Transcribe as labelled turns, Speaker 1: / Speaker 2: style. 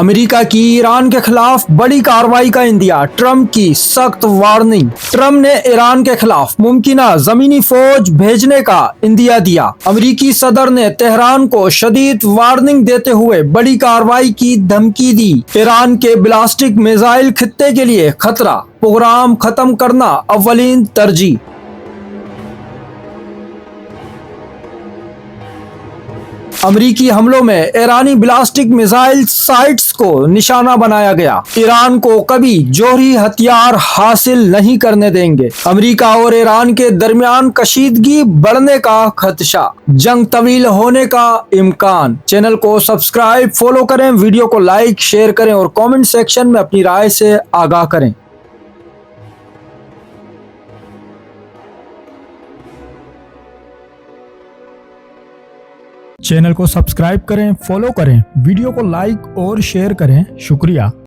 Speaker 1: America की Iran के खिलाफ बड़ी कार्रवाई का इंदिया, ट्रंप की सख्त वार्निंग। ट्रंप ने ईरान के खिलाफ मुमकिना जमीनी फौज भेजने का इंदिया दिया। अमेरिकी सदर ने तेहरान को शदीद वार्निंग देते हुए बड़ी कार्रवाई की धमकी दी। ईरान के बैलिस्टिक मिसाइल खित्ते के लिए खतरा, प्रोग्राम खत्म करना अव्वलीन तरजीह। अमेरिकी हमलों में ईरानी बैलिस्टिक मिसाइल साइट्स को निशाना बनाया गया। ईरान को कभी जौहरी हथियार हासिल नहीं करने देंगे। अमेरिका और ईरान के दरमियान कशीदगी बढ़ने का खदशा, जंग तवील होने का इम्कान। चैनल को सब्सक्राइब, फॉलो करें, वीडियो को लाइक, शेयर करें और कमेंट सेक्शन में अपनी राय से आगाह करें। चैनल को सब्सक्राइब करें, फॉलो करें, वीडियो को लाइक और शेयर करें। शुक्रिया।